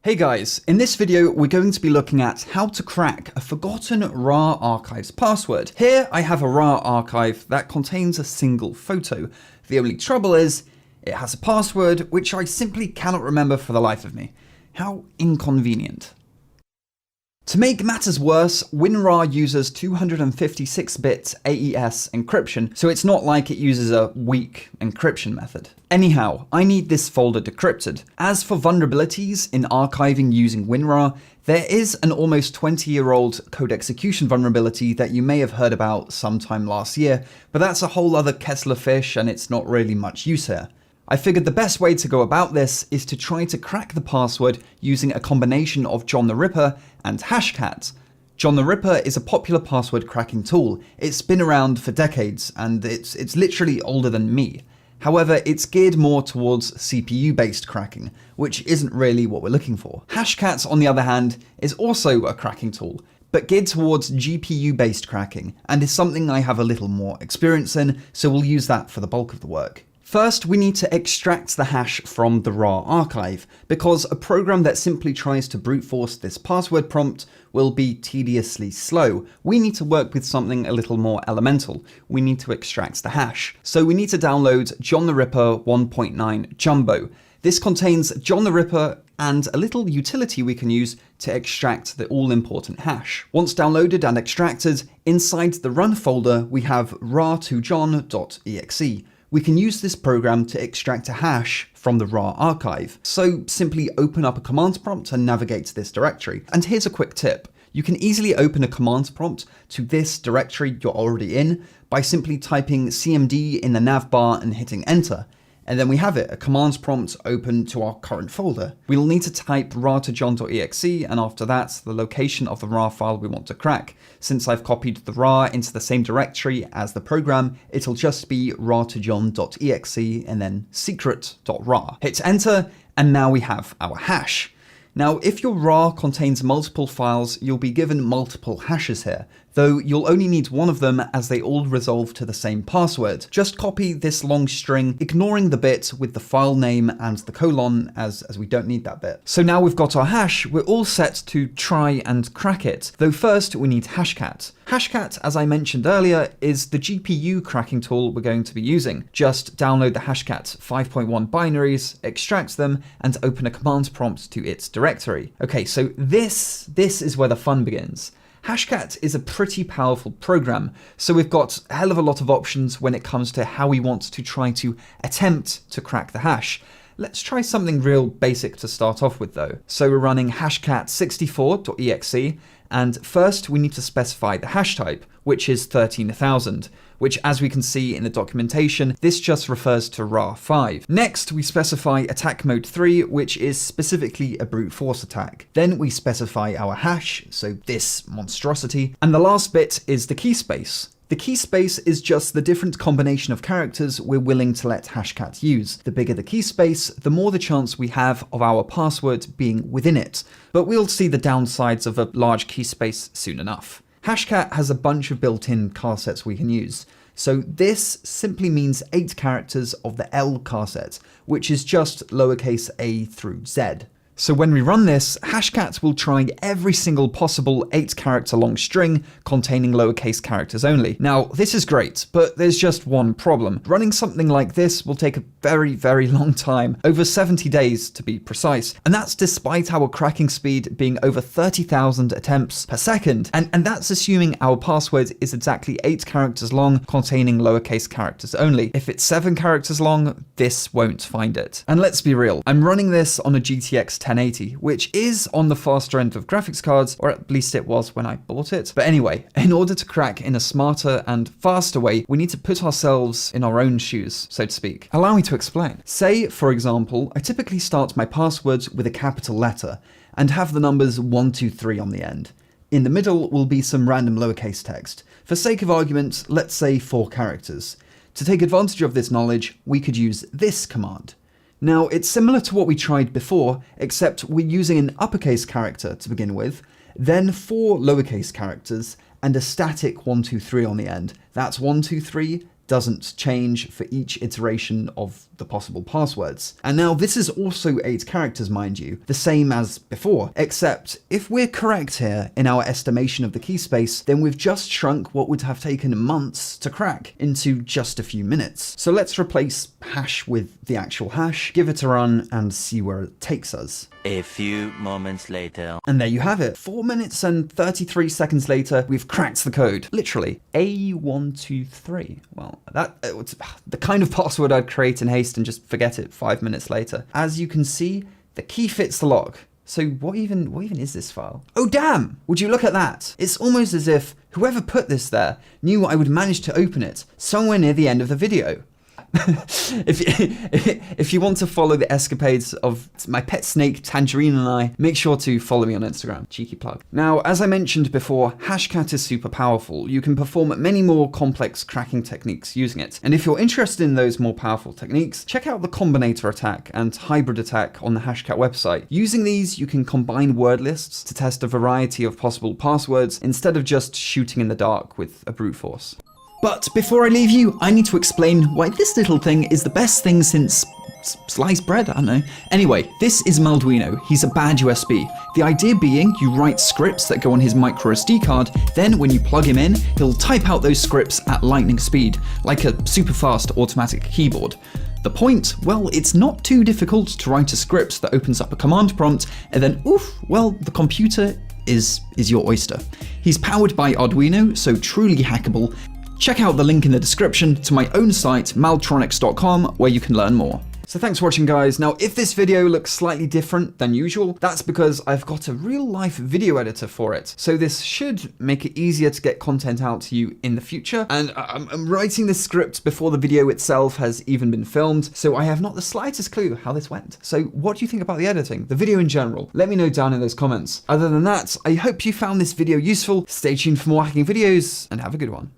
Hey guys, in this video we're going to be looking at how to crack a forgotten RAR archive's password. Here I have a RAR archive that contains a single photo. The only trouble is, it has a password which I simply cannot remember for the life of me. How inconvenient. To make matters worse, WinRAR uses 256-bit AES encryption, so it's not like it uses a weak encryption method. Anyhow, I need this folder decrypted. As for vulnerabilities in archiving using WinRAR, there is an almost 20-year-old code execution vulnerability that you may have heard about sometime last year, but that's a whole other kettle of fish and it's not really much use here. I figured the best way to go about this is to try to crack the password using a combination of John the Ripper and Hashcat. John the Ripper is a popular password cracking tool. It's been around for decades and it's literally older than me. However, it's geared more towards CPU-based cracking, which isn't really what we're looking for. Hashcat, on the other hand, is also a cracking tool, but geared towards GPU-based cracking, and is something I have a little more experience in, so we'll use that for the bulk of the work. First, we need to extract the hash from the RAR archive, because a program that simply tries to brute force this password prompt will be tediously slow. We need to work with something a little more elemental. We need to extract the hash. So we need to download John the Ripper 1.9 Jumbo. This contains John the Ripper and a little utility we can use to extract the all-important hash. Once downloaded and extracted, inside the run folder we have rar2john.exe. We can use this program to extract a hash from the RAR archive. So simply open up a command prompt and navigate to this directory. And here's a quick tip. You can easily open a command prompt to this directory you're already in by simply typing cmd in the nav bar and hitting enter. And then we have it, a commands prompt open to our current folder. We'll need to type rar2john.exe and after that, the location of the RAR file we want to crack. Since I've copied the RAR into the same directory as the program, it'll just be rar2john.exe and then secret.rar. Hit enter, and now we have our hash. Now, if your RAR contains multiple files, you'll be given multiple hashes here, though you'll only need one of them as they all resolve to the same password. Just copy this long string, ignoring the bit with the file name and the colon, as we don't need that bit. So now we've got our hash, we're all set to try and crack it, though first we need Hashcat. Hashcat, as I mentioned earlier, is the GPU cracking tool we're going to be using. Just download the Hashcat 5.1 binaries, extract them, and open a command prompt to its directory. Okay, so this is where the fun begins. Hashcat is a pretty powerful program, so we've got a hell of a lot of options when it comes to how we want to try to attempt to crack the hash. Let's try something real basic to start off with though. So we're running hashcat64.exe, and first we need to specify the hash type, which is 13,000, which as we can see in the documentation, this just refers to RAR5. Next, we specify attack mode 3, which is specifically a brute force attack. Then we specify our hash, so this monstrosity, and the last bit is the key space. The key space is just the different combination of characters we're willing to let Hashcat use. The bigger the key space, the more the chance we have of our password being within it. But we'll see the downsides of a large key space soon enough. Hashcat has a bunch of built-in car sets we can use. So this simply means 8 characters of the L car set, which is just lowercase a through Z. So when we run this, Hashcat will try every single possible 8-character long string containing lowercase characters only. Now, this is great, but there's just one problem. Running something like this will take a very, very long time, over 70 days to be precise, and that's despite our cracking speed being over 30,000 attempts per second, and that's assuming our password is exactly 8 characters long containing lowercase characters only. If it's 7 characters long, this won't find it. And let's be real, I'm running this on a GTX 1080, which is on the faster end of graphics cards, or at least it was when I bought it. But anyway, in order to crack in a smarter and faster way, we need to put ourselves in our own shoes, so to speak. Allow me to explain. Say, for example, I typically start my password with a capital letter and have the numbers 1, 2, 3 on the end. In the middle will be some random lowercase text. For sake of argument, let's say 4 characters. To take advantage of this knowledge, we could use this command. Now, it's similar to what we tried before, except we're using an uppercase character to begin with, then 4 lowercase characters, and a static 1, 2, 3 on the end. That's 1, 2, 3, doesn't change for each iteration of the possible passwords. And now this is also 8 characters, mind you, the same as before, except if we're correct here in our estimation of the key space, then we've just shrunk what would have taken months to crack into just a few minutes. So let's replace hash with the actual hash, give it a run, and see where it takes us. A few moments later. And there you have it. 4 minutes and 33 seconds later, we've cracked the code. Literally, A123. Well, it's the kind of password I'd create in haste and just forget it 5 minutes later. As you can see, the key fits the lock. So what even is this file? Oh damn! Would you look at that? It's almost as if whoever put this there knew I would manage to open it somewhere near the end of the video. If you want to follow the escapades of my pet snake Tangerine and I, make sure to follow me on Instagram. Cheeky plug. Now, as I mentioned before, Hashcat is super powerful. You can perform many more complex cracking techniques using it. And if you're interested in those more powerful techniques, check out the combinator attack and hybrid attack on the Hashcat website. Using these, you can combine word lists to test a variety of possible passwords instead of just shooting in the dark with a brute force. But before I leave you, I need to explain why this little thing is the best thing since sliced bread, I don't know. Anyway, this is Malduino. He's a bad USB. The idea being you write scripts that go on his micro SD card, then when you plug him in, he'll type out those scripts at lightning speed, like a super fast automatic keyboard. The point? Well, it's not too difficult to write a script that opens up a command prompt, and then oof, well, the computer is your oyster. He's powered by Arduino, so truly hackable. Check out the link in the description to my own site, maltronics.com, where you can learn more. So thanks for watching, guys. Now, if this video looks slightly different than usual, that's because I've got a real-life video editor for it. So this should make it easier to get content out to you in the future. And I'm writing this script before the video itself has even been filmed, so I have not the slightest clue how this went. So what do you think about the editing, the video in general? Let me know down in those comments. Other than that, I hope you found this video useful. Stay tuned for more hacking videos, and have a good one.